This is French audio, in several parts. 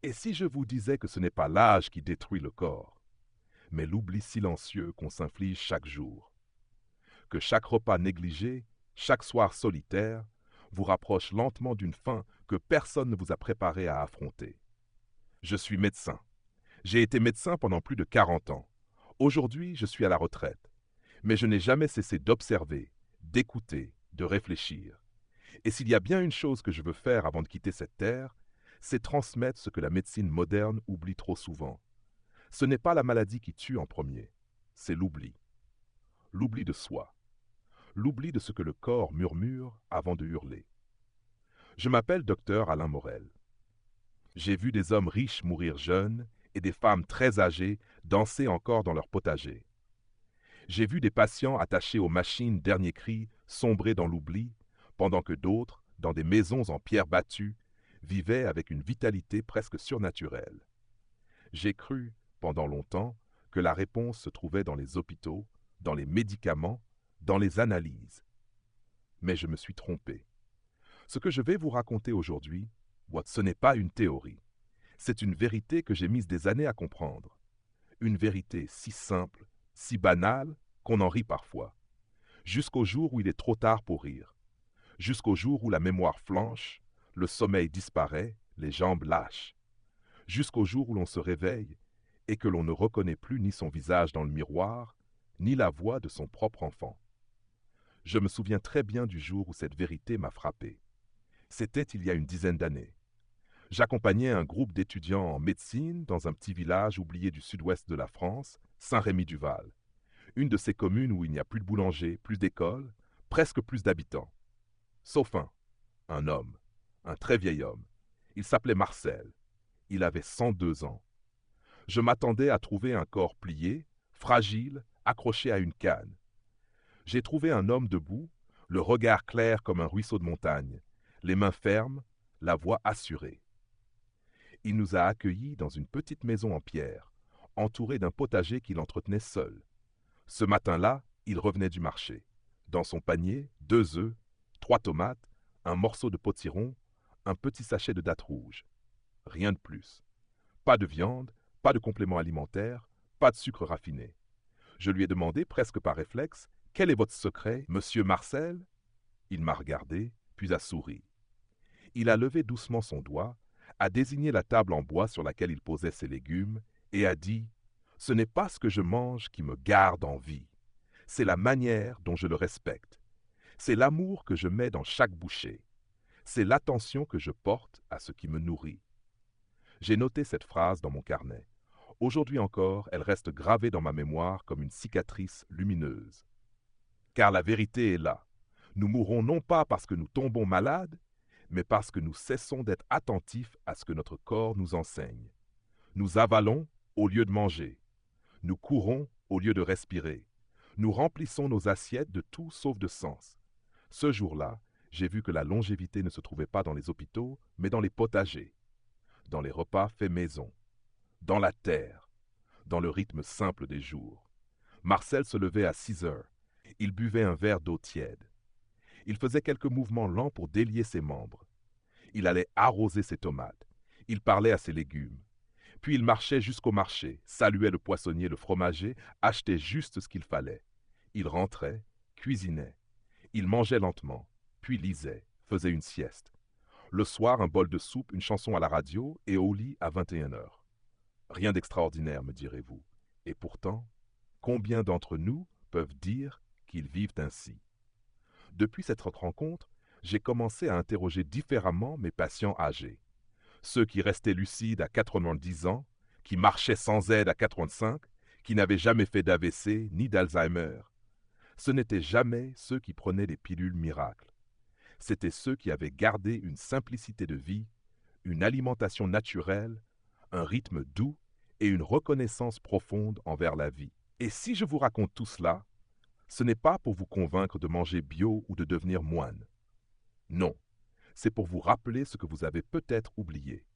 Et si je vous disais que ce n'est pas l'âge qui détruit le corps, mais l'oubli silencieux qu'on s'inflige chaque jour, que chaque repas négligé, chaque soir solitaire, vous rapproche lentement d'une fin que personne ne vous a préparé à affronter. Je suis médecin. J'ai été médecin pendant plus de 40 ans. Aujourd'hui, je suis à la retraite. Mais je n'ai jamais cessé d'observer, d'écouter, de réfléchir. Et s'il y a bien une chose que je veux faire avant de quitter cette terre, c'est transmettre ce que la médecine moderne oublie trop souvent. Ce n'est pas la maladie qui tue en premier, c'est l'oubli. L'oubli de soi. L'oubli de ce que le corps murmure avant de hurler. Je m'appelle docteur Alain Morel. J'ai vu des hommes riches mourir jeunes et des femmes très âgées danser encore dans leur potager. J'ai vu des patients attachés aux machines dernier cri sombrer dans l'oubli, pendant que d'autres, dans des maisons en pierre battue, vivaient avec une vitalité presque surnaturelle. J'ai cru, pendant longtemps, que la réponse se trouvait dans les hôpitaux, dans les médicaments, dans les analyses. Mais je me suis trompé. Ce que je vais vous raconter aujourd'hui, ce n'est pas une théorie. C'est une vérité que j'ai mise des années à comprendre. Une vérité si simple, si banale, qu'on en rit parfois. Jusqu'au jour où il est trop tard pour rire. Jusqu'au jour où la mémoire flanche, le sommeil disparaît, les jambes lâchent. Jusqu'au jour où l'on se réveille et que l'on ne reconnaît plus ni son visage dans le miroir, ni la voix de son propre enfant. Je me souviens très bien du jour où cette vérité m'a frappé. C'était il y a une dizaine d'années. J'accompagnais un groupe d'étudiants en médecine dans un petit village oublié du sud-ouest de la France, Saint-Rémy-du-Val, une de ces communes où il n'y a plus de boulanger, plus d'école, presque plus d'habitants. Sauf un homme, un très vieil homme. Il s'appelait Marcel. Il avait 102 ans. Je m'attendais à trouver un corps plié, fragile, accroché à une canne. J'ai trouvé un homme debout, le regard clair comme un ruisseau de montagne, les mains fermes, la voix assurée. Il nous a accueillis dans une petite maison en pierre, entourée d'un potager qu'il entretenait seul. Ce matin-là, il revenait du marché. Dans son panier, 2 œufs, 3 tomates, un morceau de potiron, un petit sachet de dattes rouges. Rien de plus. Pas de viande, pas de compléments alimentaires, pas de sucre raffiné. Je lui ai demandé, presque par réflexe, « Quel est votre secret, monsieur Marcel ?» Il m'a regardé, puis a souri. Il a levé doucement son doigt, a désigné la table en bois sur laquelle il posait ses légumes, et a dit « Ce n'est pas ce que je mange qui me garde en vie. C'est la manière dont je le respecte. C'est l'amour que je mets dans chaque bouchée. C'est l'attention que je porte à ce qui me nourrit. » J'ai noté cette phrase dans mon carnet. Aujourd'hui encore, elle reste gravée dans ma mémoire comme une cicatrice lumineuse. Car la vérité est là. Nous mourrons non pas parce que nous tombons malades, mais parce que nous cessons d'être attentifs à ce que notre corps nous enseigne. Nous avalons au lieu de manger. Nous courons au lieu de respirer. Nous remplissons nos assiettes de tout sauf de sens. Ce jour-là, j'ai vu que la longévité ne se trouvait pas dans les hôpitaux, mais dans les potagers, dans les repas faits maison, dans la terre, dans le rythme simple des jours. Marcel se levait à 6 heures. Il buvait un verre d'eau tiède. Il faisait quelques mouvements lents pour délier ses membres. Il allait arroser ses tomates. Il parlait à ses légumes. Puis il marchait jusqu'au marché, saluait le poissonnier, le fromager, achetait juste ce qu'il fallait. Il rentrait, cuisinait. Il mangeait lentement, puis lisait, faisait une sieste. Le soir, un bol de soupe, une chanson à la radio et au lit à 21 heures. Rien d'extraordinaire, me direz-vous. Et pourtant, combien d'entre nous peuvent dire qu'ils vivent ainsi? Depuis cette rencontre, j'ai commencé à interroger différemment mes patients âgés. Ceux qui restaient lucides à 90 ans, qui marchaient sans aide à 85, qui n'avaient jamais fait d'AVC ni d'Alzheimer. Ce n'étaient jamais ceux qui prenaient des pilules miracles. C'étaient ceux qui avaient gardé une simplicité de vie, une alimentation naturelle, un rythme doux et une reconnaissance profonde envers la vie. Et si je vous raconte tout cela, ce n'est pas pour vous convaincre de manger bio ou de devenir moine. Non, c'est pour vous rappeler ce que vous avez peut-être oublié.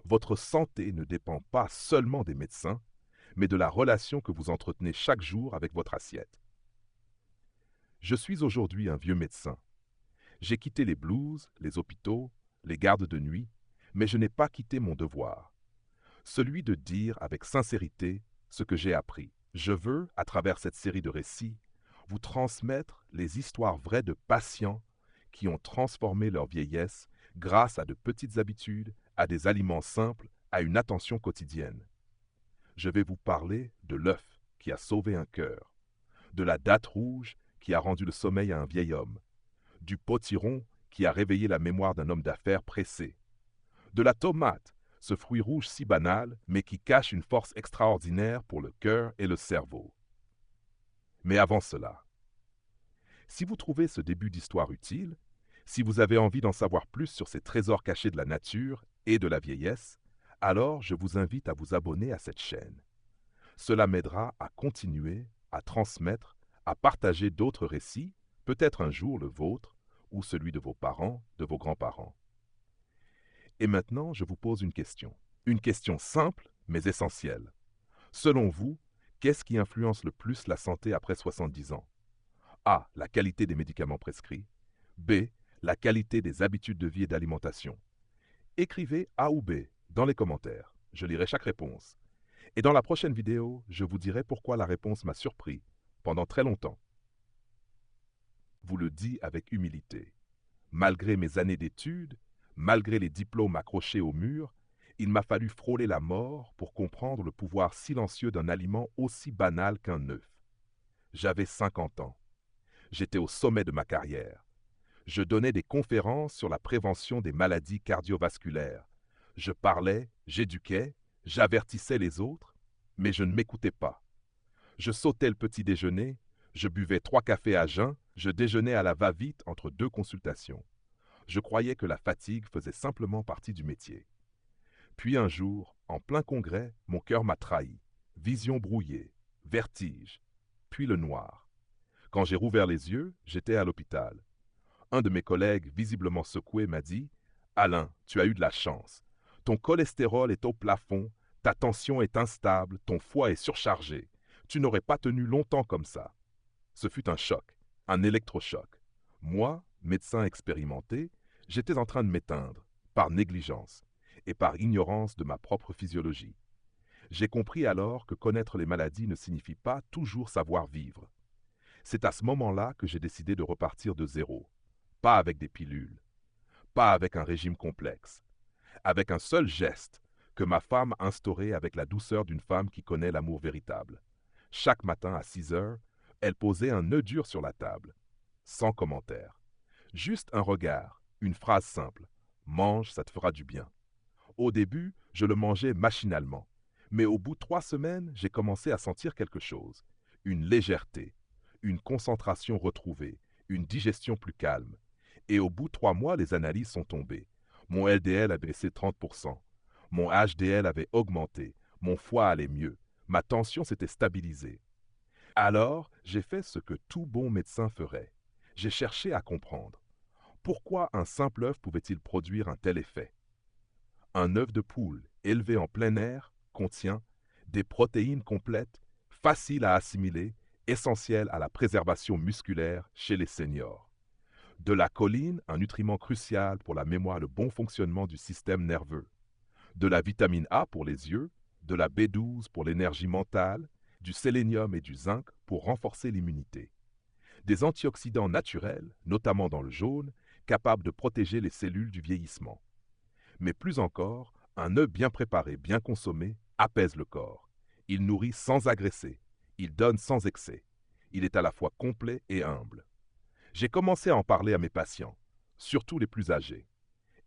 Votre santé ne dépend pas seulement des médecins, mais de la relation que vous entretenez chaque jour avec votre assiette. Je suis aujourd'hui un vieux médecin. J'ai quitté les blues, les hôpitaux, les gardes de nuit, mais je n'ai pas quitté mon devoir. celui de dire avec sincérité ce que j'ai appris. Je veux, à travers cette série de récits, vous transmettre les histoires vraies de patients qui ont transformé leur vieillesse grâce à de petites habitudes, à des aliments simples, à une attention quotidienne. Je vais vous parler de l'œuf qui a sauvé un cœur, de la date rouge qui a rendu le sommeil à un vieil homme, du potiron qui a réveillé la mémoire d'un homme d'affaires pressé, de la tomate, ce fruit rouge si banal, mais qui cache une force extraordinaire pour le cœur et le cerveau. Mais avant cela, si vous trouvez ce début d'histoire utile, si vous avez envie d'en savoir plus sur ces trésors cachés de la nature et de la vieillesse, alors je vous invite à vous abonner à cette chaîne. Cela m'aidera à continuer, à transmettre, à partager d'autres récits, peut-être un jour le vôtre ou celui de vos parents, de vos grands-parents. Et maintenant, je vous pose une question simple mais essentielle. Selon vous, qu'est-ce qui influence le plus la santé après 70 ans? A. La qualité des médicaments prescrits. B. La qualité des habitudes de vie et d'alimentation. Écrivez A ou B dans les commentaires. Je lirai chaque réponse. Et dans la prochaine vidéo, je vous dirai pourquoi la réponse m'a surpris pendant très longtemps. Vous le dis avec humilité. Malgré mes années d'études, malgré les diplômes accrochés au mur, il m'a fallu frôler la mort pour comprendre le pouvoir silencieux d'un aliment aussi banal qu'un œuf. J'avais 50 ans. J'étais au sommet de ma carrière. Je donnais des conférences sur la prévention des maladies cardiovasculaires. Je parlais, j'éduquais, j'avertissais les autres, mais je ne m'écoutais pas. Je sautais le petit déjeuner, je buvais 3 cafés à jeun, je déjeunais à la va-vite entre 2 consultations. Je croyais que la fatigue faisait simplement partie du métier. Puis un jour, en plein congrès, mon cœur m'a trahi. Vision brouillée, vertige, puis le noir. Quand j'ai rouvert les yeux, j'étais à l'hôpital. Un de mes collègues, visiblement secoué, m'a dit « Alain, tu as eu de la chance. Ton cholestérol est au plafond, ta tension est instable, ton foie est surchargé. Tu n'aurais pas tenu longtemps comme ça. » Ce fut un choc, un électrochoc. Moi, médecin expérimenté, j'étais en train de m'éteindre, par négligence et par ignorance de ma propre physiologie. J'ai compris alors que connaître les maladies ne signifie pas toujours savoir vivre. C'est à ce moment-là que j'ai décidé de repartir de zéro. Pas avec des pilules, pas avec un régime complexe, avec un seul geste que ma femme a instauré avec la douceur d'une femme qui connaît l'amour véritable. Chaque matin à 6 heures, elle posait un œuf dur sur la table, sans commentaire. Juste un regard, une phrase simple. Mange, ça te fera du bien. Au début, je le mangeais machinalement, mais au bout de 3 semaines, j'ai commencé à sentir quelque chose. Une légèreté, une concentration retrouvée, une digestion plus calme. Et au bout de 3 mois, les analyses sont tombées. Mon LDL a baissé 30%. Mon HDL avait augmenté. Mon foie allait mieux. Ma tension s'était stabilisée. Alors, j'ai fait ce que tout bon médecin ferait. J'ai cherché à comprendre. Pourquoi un simple œuf pouvait-il produire un tel effet? Un œuf de poule élevé en plein air contient des protéines complètes, faciles à assimiler, essentielles à la préservation musculaire chez les seniors. De la choline, un nutriment crucial pour la mémoire et le bon fonctionnement du système nerveux. De la vitamine A pour les yeux, de la B12 pour l'énergie mentale, du sélénium et du zinc pour renforcer l'immunité. Des antioxydants naturels, notamment dans le jaune, capables de protéger les cellules du vieillissement. Mais plus encore, un œuf bien préparé, bien consommé, apaise le corps. Il nourrit sans agresser, il donne sans excès. Il est à la fois complet et humble. J'ai commencé à en parler à mes patients, surtout les plus âgés.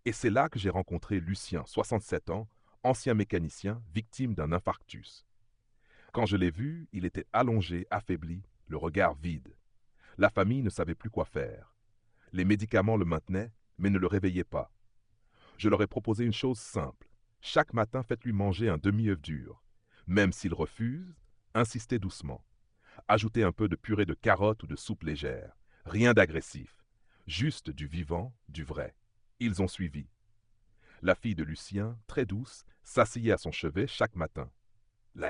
Et c'est là que j'ai rencontré Lucien, 67 ans, ancien mécanicien, victime d'un infarctus. Quand je l'ai vu, il était allongé, affaibli, le regard vide. La famille ne savait plus quoi faire. Les médicaments le maintenaient, mais ne le réveillaient pas. Je leur ai proposé une chose simple. Chaque matin, faites-lui manger un demi-œuf dur. Même s'il refuse, insistez doucement. Ajoutez un peu de purée de carottes ou de soupe légère. Rien d'agressif. Juste du vivant, du vrai. Ils ont suivi. La fille de Lucien, très douce, s'asseyait à son chevet chaque matin.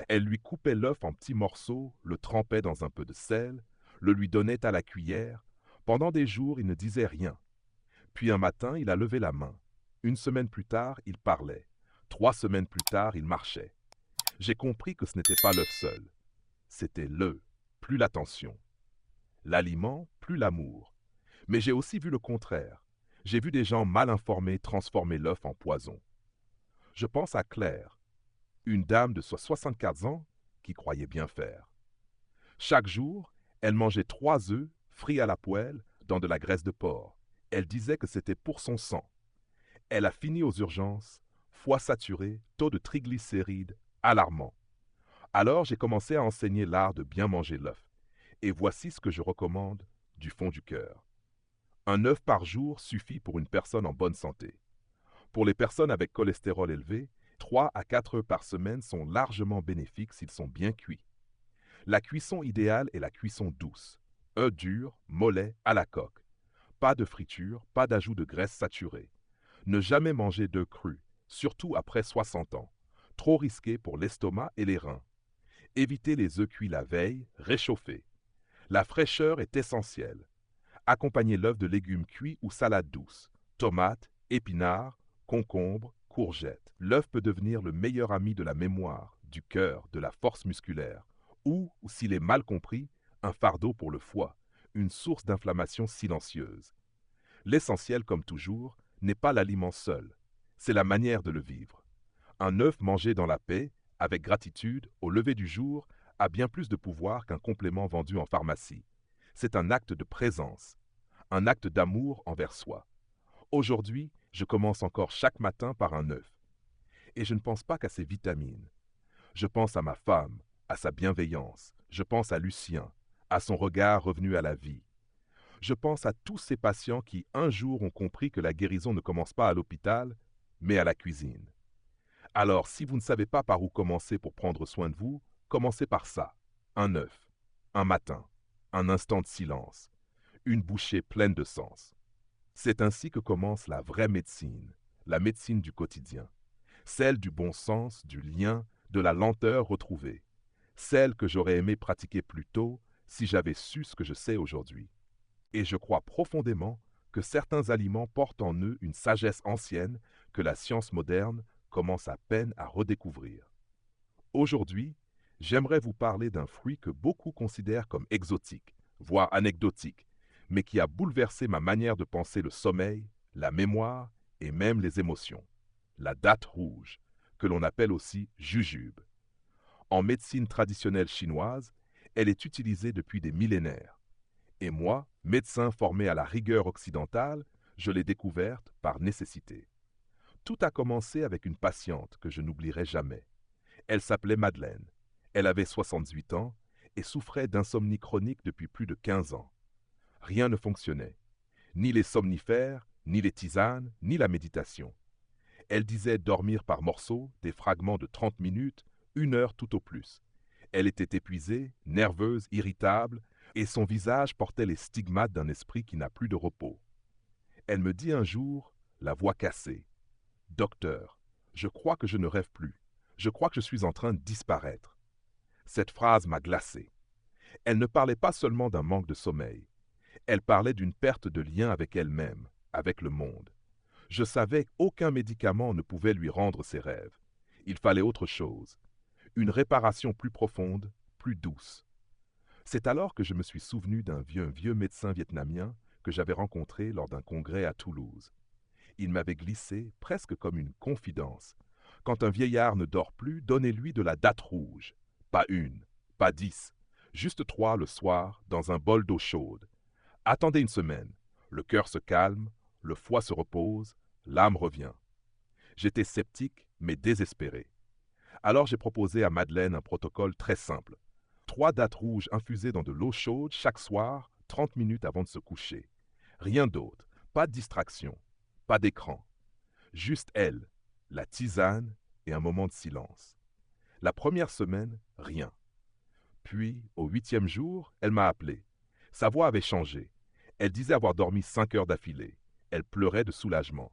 Elle lui coupait l'œuf en petits morceaux, le trempait dans un peu de sel, le lui donnait à la cuillère. Pendant des jours, il ne disait rien. Puis un matin, il a levé la main. Une semaine plus tard, il parlait. 3 semaines plus tard, il marchait. J'ai compris que ce n'était pas l'œuf seul. C'était plus l'attention. L'aliment, plus l'amour. Mais j'ai aussi vu le contraire. J'ai vu des gens mal informés transformer l'œuf en poison. Je pense à Claire, une dame de 64 ans qui croyait bien faire. Chaque jour, elle mangeait 3 œufs frits à la poêle dans de la graisse de porc. Elle disait que c'était pour son sang. Elle a fini aux urgences, foie saturé, taux de triglycérides alarmant. Alors j'ai commencé à enseigner l'art de bien manger l'œuf. Et voici ce que je recommande du fond du cœur. Un œuf par jour suffit pour une personne en bonne santé. Pour les personnes avec cholestérol élevé, 3 à 4 œufs par semaine sont largement bénéfiques s'ils sont bien cuits. La cuisson idéale est la cuisson douce. Œufs durs, mollets, à la coque. Pas de friture, pas d'ajout de graisse saturée. Ne jamais manger d'œufs crus, surtout après 60 ans. Trop risqué pour l'estomac et les reins. Évitez les œufs cuits la veille, réchauffés. La fraîcheur est essentielle. Accompagnez l'œuf de légumes cuits ou salades douces. Tomates, épinards, concombres, courgettes. L'œuf peut devenir le meilleur ami de la mémoire, du cœur, de la force musculaire. Ou, s'il est mal compris, un fardeau pour le foie, une source d'inflammation silencieuse. L'essentiel, comme toujours, n'est pas l'aliment seul, c'est la manière de le vivre. Un œuf mangé dans la paix, avec gratitude, au lever du jour, a bien plus de pouvoir qu'un complément vendu en pharmacie. C'est un acte de présence, un acte d'amour envers soi. Aujourd'hui, je commence encore chaque matin par un œuf. Et je ne pense pas qu'à ses vitamines. Je pense à ma femme, à sa bienveillance. Je pense à Lucien, à son regard revenu à la vie. Je pense à tous ces patients qui, un jour, ont compris que la guérison ne commence pas à l'hôpital, mais à la cuisine. Alors, si vous ne savez pas par où commencer pour prendre soin de vous, commencez par ça. Un œuf, un matin, un instant de silence, une bouchée pleine de sens. C'est ainsi que commence la médecine du quotidien, celle du bon sens, du lien, de la lenteur retrouvée, celle que j'aurais aimé pratiquer plus tôt si j'avais su ce que je sais aujourd'hui. Et je crois profondément que certains aliments portent en eux une sagesse ancienne que la science moderne commence à peine à redécouvrir. Aujourd'hui, j'aimerais vous parler d'un fruit que beaucoup considèrent comme exotique, voire anecdotique, mais qui a bouleversé ma manière de penser le sommeil, la mémoire et même les émotions. La date rouge, que l'on appelle aussi jujube. En médecine traditionnelle chinoise, elle est utilisée depuis des millénaires. Et moi, médecin formé à la rigueur occidentale, je l'ai découverte par nécessité. Tout a commencé avec une patiente que je n'oublierai jamais. Elle s'appelait Madeleine. Elle avait 68 ans et souffrait d'insomnie chronique depuis plus de 15 ans. Rien ne fonctionnait. Ni les somnifères, ni les tisanes, ni la méditation. Elle disait dormir par morceaux, des fragments de 30 minutes, 1 heure tout au plus. Elle était épuisée, nerveuse, irritable, et son visage portait les stigmates d'un esprit qui n'a plus de repos. Elle me dit un jour, la voix cassée, « Docteur, je crois que je ne rêve plus. Je crois que je suis en train de disparaître. » Cette phrase m'a glacé. Elle ne parlait pas seulement d'un manque de sommeil. Elle parlait d'une perte de lien avec elle-même, avec le monde. Je savais qu'aucun médicament ne pouvait lui rendre ses rêves. Il fallait autre chose. Une réparation plus profonde, plus douce. C'est alors que je me suis souvenu d'un vieux médecin vietnamien que j'avais rencontré lors d'un congrès à Toulouse. Il m'avait glissé, presque comme une confidence. Quand un vieillard ne dort plus, donnez-lui de la date rouge. Pas 1, pas 10, juste 3 le soir, dans un bol d'eau chaude. Attendez une semaine. Le cœur se calme, le foie se repose, l'âme revient. J'étais sceptique, mais désespéré. Alors j'ai proposé à Madeleine un protocole très simple. 3 dattes rouges infusées dans de l'eau chaude chaque soir, 30 minutes avant de se coucher. Rien d'autre, pas de distraction, pas d'écran. Juste elle, la tisane et un moment de silence. La première semaine, rien. Puis, au 8e jour, elle m'a appelé. Sa voix avait changé. Elle disait avoir dormi 5 heures d'affilée. Elle pleurait de soulagement.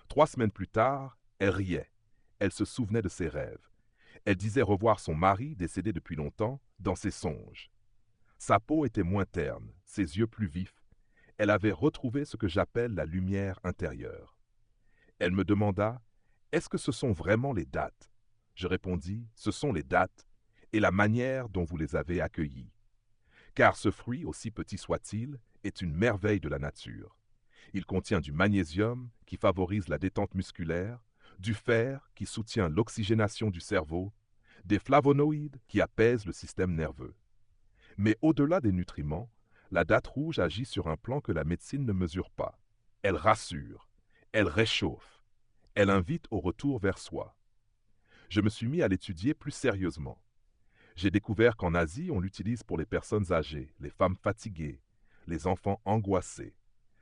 3 semaines plus tard, elle riait. Elle se souvenait de ses rêves. Elle disait revoir son mari, décédé depuis longtemps, dans ses songes. Sa peau était moins terne, ses yeux plus vifs. Elle avait retrouvé ce que j'appelle la lumière intérieure. Elle me demanda, Est-ce que ce sont vraiment les dattes? Je répondis, ce sont les dattes et la manière dont vous les avez accueillies. Car ce fruit, aussi petit soit-il, est une merveille de la nature. Il contient du magnésium qui favorise la détente musculaire, du fer qui soutient l'oxygénation du cerveau, des flavonoïdes qui apaisent le système nerveux. Mais au-delà des nutriments, la date rouge agit sur un plan que la médecine ne mesure pas. Elle rassure, elle réchauffe, elle invite au retour vers soi. Je me suis mis à l'étudier plus sérieusement. J'ai découvert qu'en Asie, on l'utilise pour les personnes âgées, les femmes fatiguées, les enfants angoissés.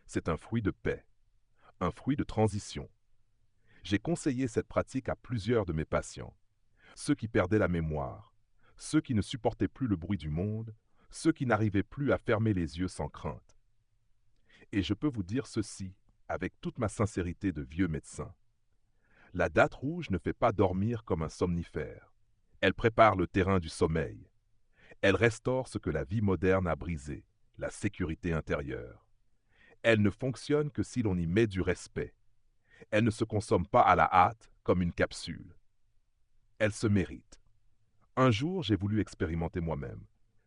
C'est un fruit de paix, un fruit de transition. J'ai conseillé cette pratique à plusieurs de mes patients. Ceux qui perdaient la mémoire, ceux qui ne supportaient plus le bruit du monde, ceux qui n'arrivaient plus à fermer les yeux sans crainte. Et je peux vous dire ceci, avec toute ma sincérité de vieux médecin. La date rouge ne fait pas dormir comme un somnifère. Elle prépare le terrain du sommeil. Elle restaure ce que la vie moderne a brisé, la sécurité intérieure. Elle ne fonctionne que si l'on y met du respect. Elle ne se consomme pas à la hâte comme une capsule. Elle se mérite. Un jour, j'ai voulu expérimenter moi-même.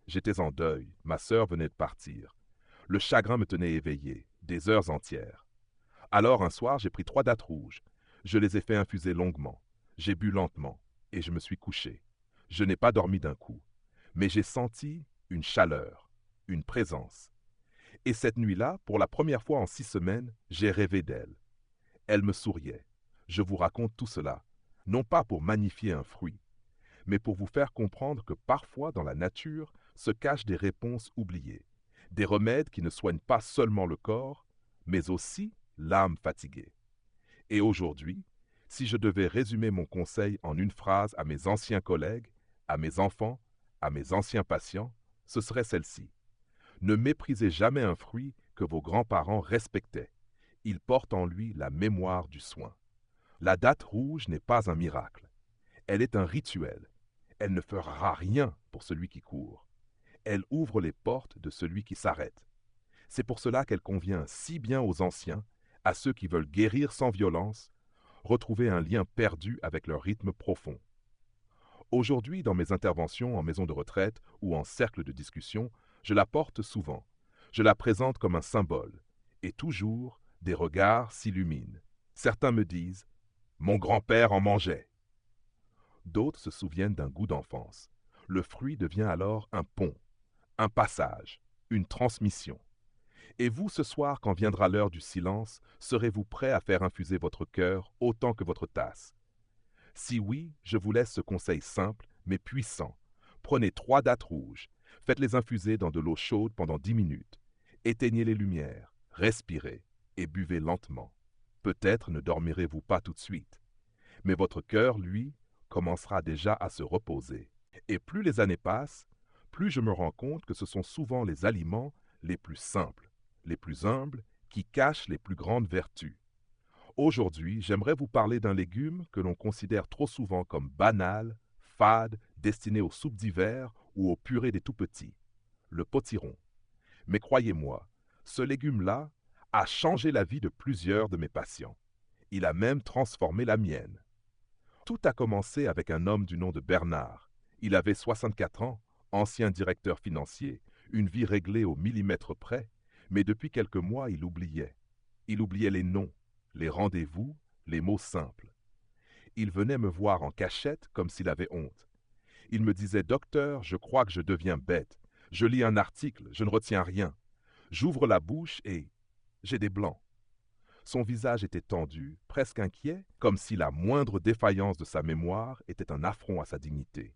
J'étais en deuil, ma sœur venait de partir. Le chagrin me tenait éveillé, des heures entières. Alors un soir, j'ai pris 3 dattes rouges. Je les ai fait infuser longuement. J'ai bu lentement, et je me suis couché. Je n'ai pas dormi d'un coup, mais j'ai senti une chaleur, une présence. Et cette nuit-là, pour la première fois en 6 semaines, j'ai rêvé d'elle. Elle me souriait. Je vous raconte tout cela, non pas pour magnifier un fruit, mais pour vous faire comprendre que parfois dans la nature se cachent des réponses oubliées, des remèdes qui ne soignent pas seulement le corps, mais aussi l'âme fatiguée. Et aujourd'hui, si je devais résumer mon conseil en une phrase à mes anciens collègues, à mes enfants, à mes anciens patients, ce serait celle-ci. Ne méprisez jamais un fruit que vos grands-parents respectaient. Il porte en lui la mémoire du soin. La date rouge n'est pas un miracle. Elle est un rituel. Elle ne fera rien pour celui qui court. Elle ouvre les portes de celui qui s'arrête. C'est pour cela qu'elle convient si bien aux anciens, à ceux qui veulent guérir sans violence, retrouver un lien perdu avec leur rythme profond. Aujourd'hui, dans mes interventions en maison de retraite ou en cercle de discussion, je la porte souvent. Je la présente comme un symbole. Et toujours, des regards s'illuminent. Certains me disent « Mon grand-père en mangeait ». D'autres se souviennent d'un goût d'enfance. Le fruit devient alors un pont, un passage, une transmission. Et vous, ce soir, quand viendra l'heure du silence, serez-vous prêt à faire infuser votre cœur autant que votre tasse? Si oui, je vous laisse ce conseil simple, mais puissant. Prenez 3 dattes rouges, faites-les infuser dans de l'eau chaude pendant 10 minutes. Éteignez les lumières, respirez et buvez lentement. Peut-être ne dormirez-vous pas tout de suite, mais votre cœur, lui, commencera déjà à se reposer. Et plus les années passent, plus je me rends compte que ce sont souvent les aliments les plus simples, les plus humbles, qui cachent les plus grandes vertus. Aujourd'hui, j'aimerais vous parler d'un légume que l'on considère trop souvent comme banal, fade, destiné aux soupes d'hiver ou aux purées des tout-petits, le potiron. Mais croyez-moi, ce légume-là a changé la vie de plusieurs de mes patients. Il a même transformé la mienne. Tout a commencé avec un homme du nom de Bernard. Il avait 64 ans, ancien directeur financier, une vie réglée au millimètre près, mais depuis quelques mois, il oubliait. Il oubliait les noms, les rendez-vous, les mots simples. Il venait me voir en cachette comme s'il avait honte. Il me disait « Docteur, je crois que je deviens bête. Je lis un article, je ne retiens rien. J'ouvre la bouche et j'ai des blancs. » Son visage était tendu, presque inquiet, comme si la moindre défaillance de sa mémoire était un affront à sa dignité.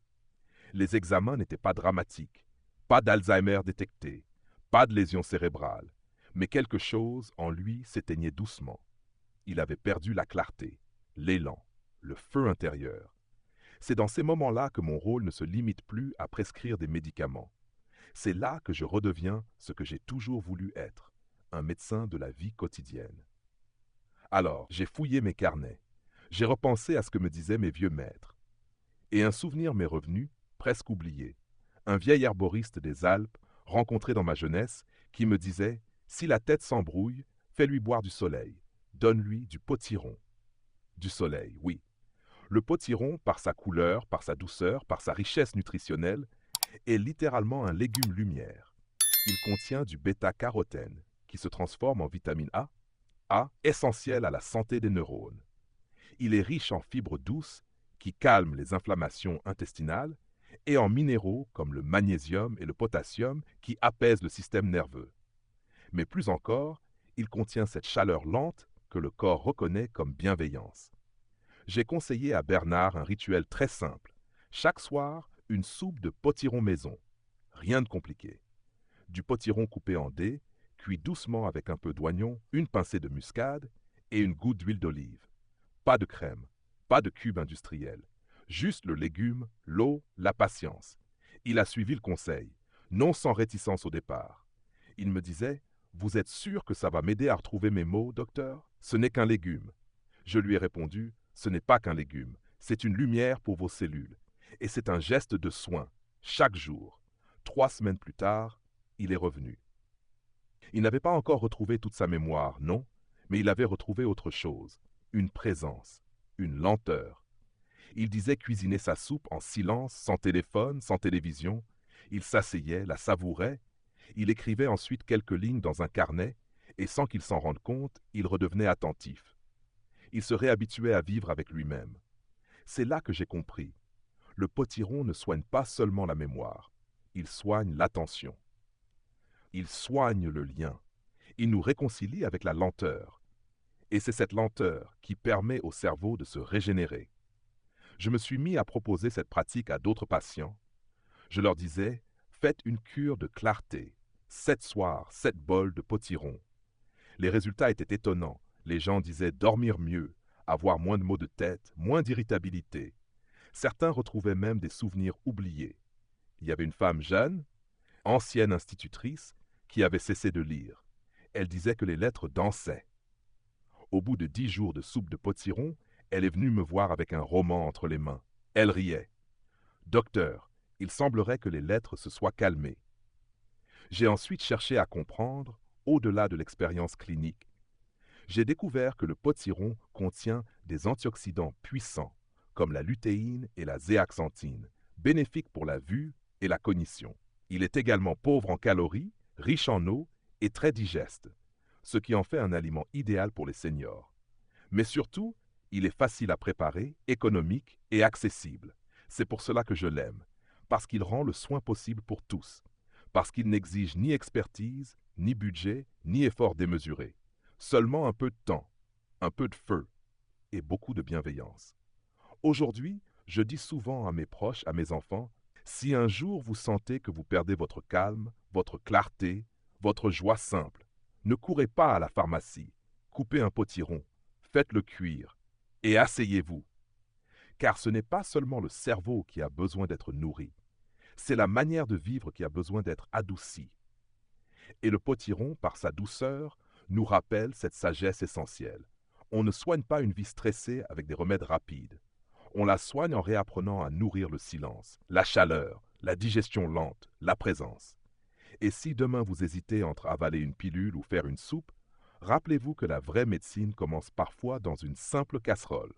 Les examens n'étaient pas dramatiques, pas d'Alzheimer détecté, pas de lésion cérébrale, mais quelque chose en lui s'éteignait doucement. Il avait perdu la clarté, l'élan, le feu intérieur. C'est dans ces moments-là que mon rôle ne se limite plus à prescrire des médicaments. C'est là que je redeviens ce que j'ai toujours voulu être, un médecin de la vie quotidienne. Alors, j'ai fouillé mes carnets. J'ai repensé à ce que me disaient mes vieux maîtres. Et un souvenir m'est revenu, presque oublié. Un vieil arboriste des Alpes, rencontré dans ma jeunesse, qui me disait « Si la tête s'embrouille, fais-lui boire du soleil, donne-lui du potiron. » Du soleil, oui. Le potiron, par sa couleur, par sa douceur, par sa richesse nutritionnelle, est littéralement un légume lumière. Il contient du bêta-carotène, qui se transforme en vitamine A, essentielle à la santé des neurones. Il est riche en fibres douces, qui calment les inflammations intestinales, et en minéraux comme le magnésium et le potassium, qui apaisent le système nerveux. Mais plus encore, il contient cette chaleur lente que le corps reconnaît comme bienveillance. J'ai conseillé à Bernard un rituel très simple. Chaque soir, une soupe de potiron maison. Rien de compliqué. Du potiron coupé en dés, cuit doucement avec un peu d'oignon, une pincée de muscade et une goutte d'huile d'olive. Pas de crème, pas de cube industriel. Juste le légume, l'eau, la patience. Il a suivi le conseil, non sans réticence au départ. Il me disait « Vous êtes sûr que ça va m'aider à retrouver mes mots, docteur? Ce n'est qu'un légume. » Je lui ai répondu « Ce n'est pas qu'un légume, c'est une lumière pour vos cellules. Et c'est un geste de soin, chaque jour. » 3 semaines plus tard, il est revenu. Il n'avait pas encore retrouvé toute sa mémoire, non, mais il avait retrouvé autre chose, une présence, une lenteur. Il disait cuisiner sa soupe en silence, sans téléphone, sans télévision. Il s'asseyait, la savourait. Il écrivait ensuite quelques lignes dans un carnet, et sans qu'il s'en rende compte, il redevenait attentif. Il se réhabituait à vivre avec lui-même. C'est là que j'ai compris. Le potiron ne soigne pas seulement la mémoire, il soigne l'attention. Il soigne le lien. Il nous réconcilie avec la lenteur. Et c'est cette lenteur qui permet au cerveau de se régénérer. Je me suis mis à proposer cette pratique à d'autres patients. Je leur disais, faites une cure de clarté. 7 soirs, 7 bols de potiron. Les résultats étaient étonnants. Les gens disaient dormir mieux, avoir moins de maux de tête, moins d'irritabilité. Certains retrouvaient même des souvenirs oubliés. Il y avait une femme jeune, ancienne institutrice, qui avait cessé de lire. Elle disait que les lettres dansaient. Au bout de 10 jours de soupe de potiron, elle est venue me voir avec un roman entre les mains. Elle riait. « Docteur, il semblerait que les lettres se soient calmées. » J'ai ensuite cherché à comprendre, au-delà de l'expérience clinique. J'ai découvert que le potiron contient des antioxydants puissants, comme la lutéine et la zéaxanthine, bénéfiques pour la vue et la cognition. Il est également pauvre en calories, riche en eau et très digeste, ce qui en fait un aliment idéal pour les seniors. Mais surtout, il est facile à préparer, économique et accessible. C'est pour cela que je l'aime, parce qu'il rend le soin possible pour tous, parce qu'il n'exige ni expertise, ni budget, ni effort démesuré. Seulement un peu de temps, un peu de feu et beaucoup de bienveillance. Aujourd'hui, je dis souvent à mes proches, à mes enfants, si un jour vous sentez que vous perdez votre calme, votre clarté, votre joie simple, ne courez pas à la pharmacie, coupez un potiron, faites-le cuire et asseyez-vous. Car ce n'est pas seulement le cerveau qui a besoin d'être nourri, c'est la manière de vivre qui a besoin d'être adoucie. Et le potiron, par sa douceur, nous rappelle cette sagesse essentielle. On ne soigne pas une vie stressée avec des remèdes rapides. On la soigne en réapprenant à nourrir le silence, la chaleur, la digestion lente, la présence. Et si demain vous hésitez entre avaler une pilule ou faire une soupe, rappelez-vous que la vraie médecine commence parfois dans une simple casserole,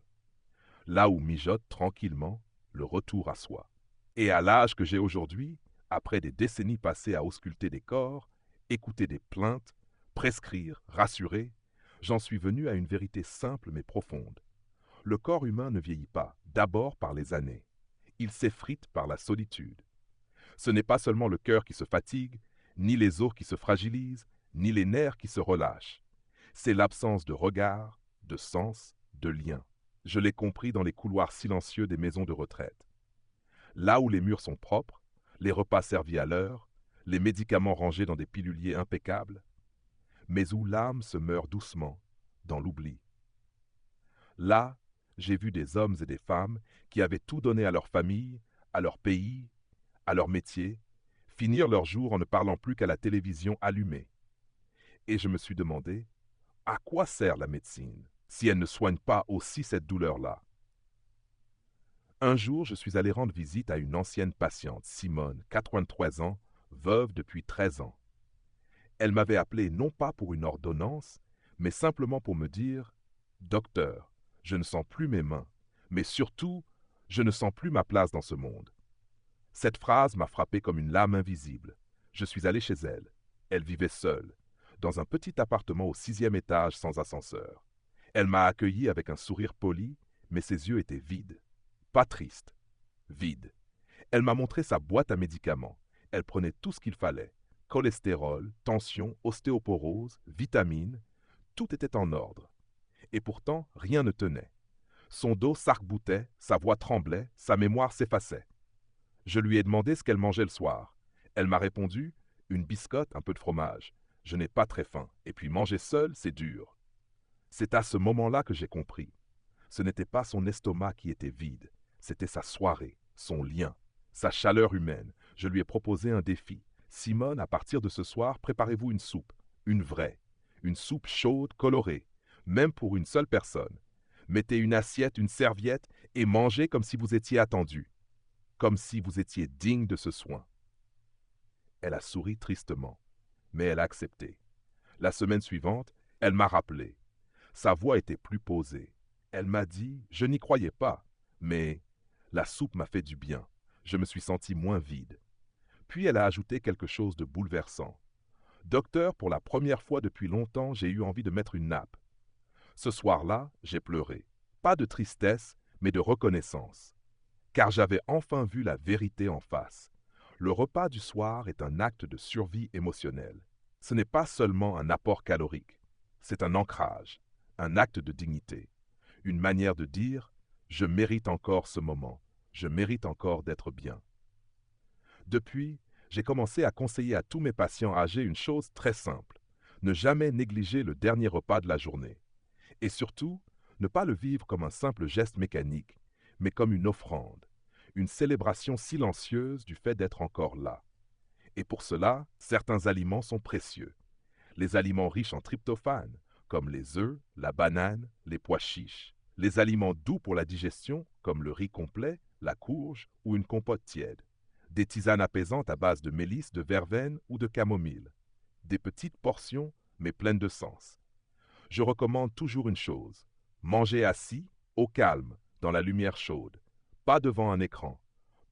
là où mijote tranquillement le retour à soi. Et à l'âge que j'ai aujourd'hui, après des décennies passées à ausculter des corps, écouter des plaintes, prescrire, rassurer, j'en suis venu à une vérité simple mais profonde. Le corps humain ne vieillit pas, d'abord par les années. Il s'effrite par la solitude. Ce n'est pas seulement le cœur qui se fatigue, ni les os qui se fragilisent, ni les nerfs qui se relâchent. C'est l'absence de regard, de sens, de lien. Je l'ai compris dans les couloirs silencieux des maisons de retraite. Là où les murs sont propres, les repas servis à l'heure, les médicaments rangés dans des piluliers impeccables, mais où l'âme se meurt doucement, dans l'oubli. Là, j'ai vu des hommes et des femmes qui avaient tout donné à leur famille, à leur pays, à leur métier, finir leur jour en ne parlant plus qu'à la télévision allumée. Et je me suis demandé, à quoi sert la médecine si elle ne soigne pas aussi cette douleur-là? Un jour, je suis allé rendre visite à une ancienne patiente, Simone, 83 ans, veuve depuis 13 ans. Elle m'avait appelé non pas pour une ordonnance, mais simplement pour me dire « Docteur, Je ne sens plus mes mains, mais surtout, je ne sens plus ma place dans ce monde. Cette phrase m'a frappé comme une lame invisible. Je suis allé chez elle. Elle vivait seule, dans un petit appartement au 6e étage sans ascenseur. Elle m'a accueilli avec un sourire poli, mais ses yeux étaient vides. Pas tristes, vides. Elle m'a montré sa boîte à médicaments. Elle prenait tout ce qu'il fallait. Cholestérol, tension, ostéoporose, vitamines, tout était en ordre. Et pourtant, rien ne tenait. Son dos s'arc-boutait, sa voix tremblait, sa mémoire s'effaçait. Je lui ai demandé ce qu'elle mangeait le soir. Elle m'a répondu, une biscotte, un peu de fromage. Je n'ai pas très faim, et puis manger seul, c'est dur. C'est à ce moment-là que j'ai compris. Ce n'était pas son estomac qui était vide, c'était sa soirée, son lien, sa chaleur humaine. Je lui ai proposé un défi. Simone, à partir de ce soir, préparez-vous une soupe, une vraie, une soupe chaude, colorée, même pour une seule personne. Mettez une assiette, une serviette et mangez comme si vous étiez attendu, comme si vous étiez digne de ce soin. Elle a souri tristement, mais elle a accepté. La semaine suivante, elle m'a rappelé. Sa voix était plus posée. Elle m'a dit, je n'y croyais pas, mais la soupe m'a fait du bien. Je me suis senti moins vide. Puis elle a ajouté quelque chose de bouleversant. Docteur, pour la première fois depuis longtemps, j'ai eu envie de mettre une nappe. Ce soir-là, j'ai pleuré. Pas de tristesse, mais de reconnaissance. Car j'avais enfin vu la vérité en face. Le repas du soir est un acte de survie émotionnelle. Ce n'est pas seulement un apport calorique, c'est un ancrage, un acte de dignité, une manière de dire « je mérite encore ce moment, je mérite encore d'être bien ». Depuis, j'ai commencé à conseiller à tous mes patients âgés une chose très simple, ne jamais négliger le dernier repas de la journée. Et surtout, ne pas le vivre comme un simple geste mécanique, mais comme une offrande, une célébration silencieuse du fait d'être encore là. Et pour cela, certains aliments sont précieux. Les aliments riches en tryptophane, comme les œufs, la banane, les pois chiches. Les aliments doux pour la digestion, comme le riz complet, la courge ou une compote tiède. Des tisanes apaisantes à base de mélisse, de verveine ou de camomille. Des petites portions, mais pleines de sens. Je recommande toujours une chose. Manger assis, au calme, dans la lumière chaude. Pas devant un écran.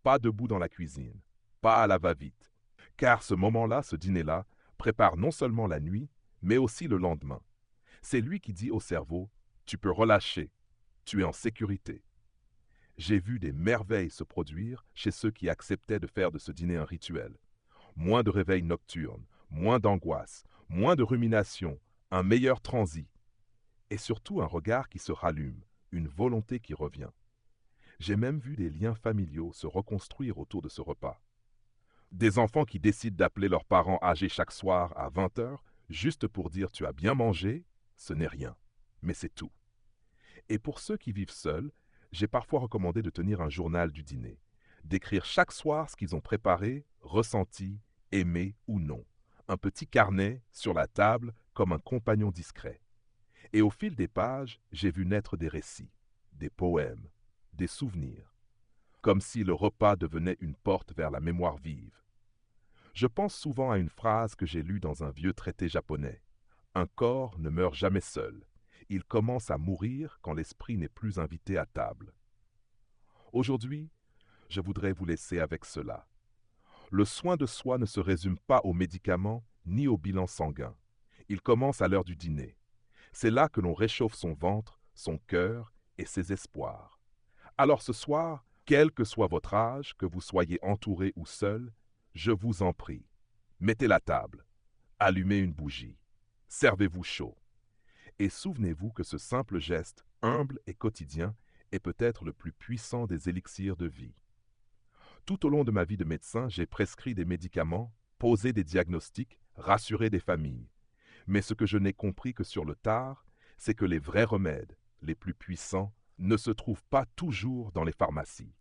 Pas debout dans la cuisine. Pas à la va-vite. Car ce moment-là, ce dîner-là, prépare non seulement la nuit, mais aussi le lendemain. C'est lui qui dit au cerveau « tu peux relâcher, tu es en sécurité ». J'ai vu des merveilles se produire chez ceux qui acceptaient de faire de ce dîner un rituel. Moins de réveils nocturnes, moins d'angoisse, moins de rumination, un meilleur transit. Et surtout un regard qui se rallume, une volonté qui revient. J'ai même vu des liens familiaux se reconstruire autour de ce repas. Des enfants qui décident d'appeler leurs parents âgés chaque soir à 20h, juste pour dire tu as bien mangé, ce n'est rien, mais c'est tout. Et pour ceux qui vivent seuls, j'ai parfois recommandé de tenir un journal du dîner, d'écrire chaque soir ce qu'ils ont préparé, ressenti, aimé ou non. Un petit carnet sur la table comme un compagnon discret. Et au fil des pages, j'ai vu naître des récits, des poèmes, des souvenirs, comme si le repas devenait une porte vers la mémoire vive. Je pense souvent à une phrase que j'ai lue dans un vieux traité japonais. Un corps ne meurt jamais seul. Il commence à mourir quand l'esprit n'est plus invité à table. Aujourd'hui, je voudrais vous laisser avec cela. Le soin de soi ne se résume pas aux médicaments ni au bilan sanguin. Il commence à l'heure du dîner. C'est là que l'on réchauffe son ventre, son cœur et ses espoirs. Alors ce soir, quel que soit votre âge, que vous soyez entouré ou seul, je vous en prie, mettez la table, allumez une bougie, servez-vous chaud. Et souvenez-vous que ce simple geste, humble et quotidien, est peut-être le plus puissant des élixirs de vie. Tout au long de ma vie de médecin, j'ai prescrit des médicaments, posé des diagnostics, rassuré des familles. Mais ce que je n'ai compris que sur le tard, c'est que les vrais remèdes, les plus puissants, ne se trouvent pas toujours dans les pharmacies.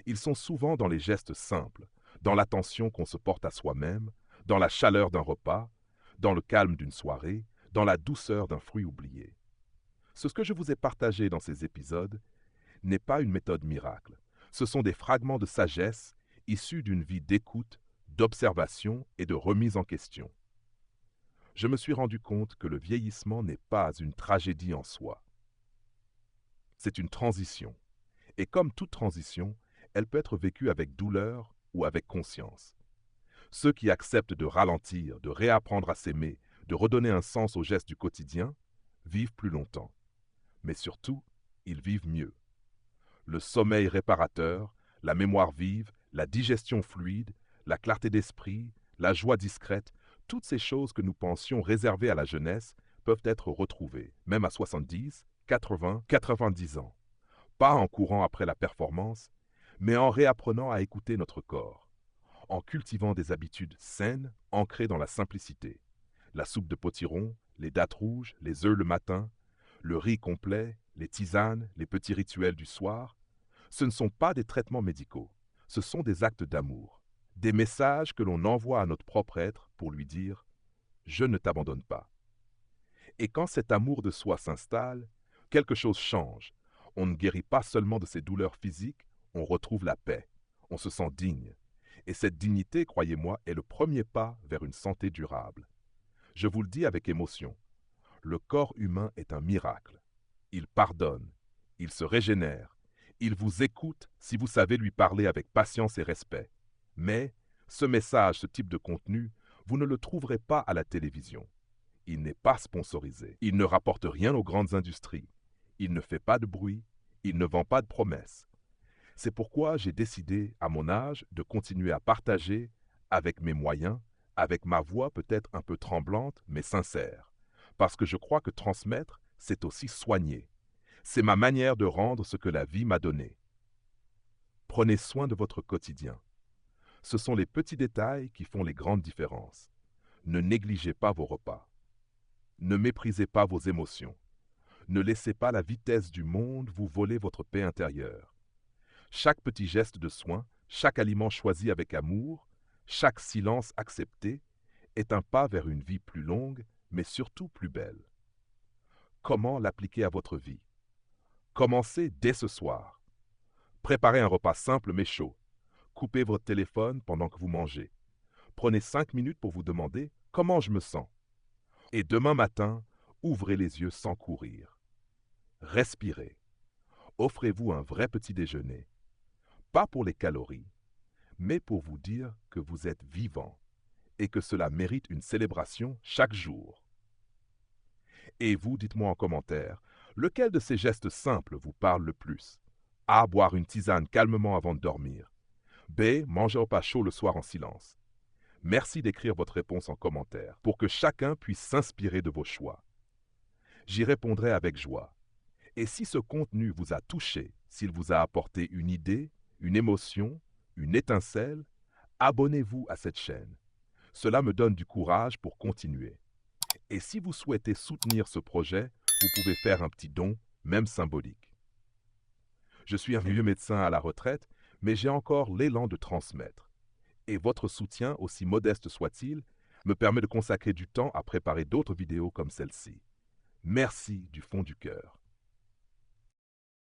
Ils sont souvent dans les gestes simples, dans l'attention qu'on se porte à soi-même, dans la chaleur d'un repas, dans le calme d'une soirée, dans la douceur d'un fruit oublié. Ce que je vous ai partagé dans ces épisodes n'est pas une méthode miracle. Ce sont des fragments de sagesse issus d'une vie d'écoute, d'observation et de remise en question. Je me suis rendu compte que le vieillissement n'est pas une tragédie en soi. C'est une transition. Et comme toute transition, elle peut être vécue avec douleur ou avec conscience. Ceux qui acceptent de ralentir, de réapprendre à s'aimer, de redonner un sens aux gestes du quotidien, vivent plus longtemps. Mais surtout, ils vivent mieux. Le sommeil réparateur, la mémoire vive, la digestion fluide, la clarté d'esprit, la joie discrète, toutes ces choses que nous pensions réservées à la jeunesse peuvent être retrouvées, même à 70, 80, 90 ans. Pas en courant après la performance, mais en réapprenant à écouter notre corps, en cultivant des habitudes saines ancrées dans la simplicité. La soupe de potiron, les dattes rouges, les œufs le matin, le riz complet, les tisanes, les petits rituels du soir, ce ne sont pas des traitements médicaux, ce sont des actes d'amour, des messages que l'on envoie à notre propre être pour lui dire « Je ne t'abandonne pas ». Et quand cet amour de soi s'installe, quelque chose change. On ne guérit pas seulement de ses douleurs physiques, on retrouve la paix, on se sent digne. Et cette dignité, croyez-moi, est le premier pas vers une santé durable. Je vous le dis avec émotion, le corps humain est un miracle. Il pardonne, il se régénère, il vous écoute si vous savez lui parler avec patience et respect. Mais ce message, ce type de contenu, vous ne le trouverez pas à la télévision. Il n'est pas sponsorisé, il ne rapporte rien aux grandes industries, il ne fait pas de bruit, il ne vend pas de promesses. C'est pourquoi j'ai décidé, à mon âge, de continuer à partager, avec mes moyens, avec ma voix peut-être un peu tremblante, mais sincère. Parce que je crois que transmettre, c'est aussi soigner. C'est ma manière de rendre ce que la vie m'a donné. Prenez soin de votre quotidien. Ce sont les petits détails qui font les grandes différences. Ne négligez pas vos repas. Ne méprisez pas vos émotions. Ne laissez pas la vitesse du monde vous voler votre paix intérieure. Chaque petit geste de soin, chaque aliment choisi avec amour, chaque silence accepté est un pas vers une vie plus longue, mais surtout plus belle. Comment l'appliquer à votre vie? Commencez dès ce soir. Préparez un repas simple mais chaud. Coupez votre téléphone pendant que vous mangez. Prenez 5 minutes pour vous demander comment je me sens. Et demain matin, ouvrez les yeux sans courir. Respirez. Offrez-vous un vrai petit déjeuner. Pas pour les calories, mais pour vous dire que vous êtes vivant et que cela mérite une célébration chaque jour. Et vous, dites-moi en commentaire, lequel de ces gestes simples vous parle le plus? A. Boire une tisane calmement avant de dormir. B. Manger au repas chaud le soir en silence. Merci d'écrire votre réponse en commentaire pour que chacun puisse s'inspirer de vos choix. J'y répondrai avec joie. Et si ce contenu vous a touché, s'il vous a apporté une idée, une émotion, une étincelle, abonnez-vous à cette chaîne. Cela me donne du courage pour continuer. Et si vous souhaitez soutenir ce projet, vous pouvez faire un petit don, même symbolique. Je suis un vieux médecin à la retraite, mais j'ai encore l'élan de transmettre. Et votre soutien, aussi modeste soit-il, me permet de consacrer du temps à préparer d'autres vidéos comme celle-ci. Merci du fond du cœur.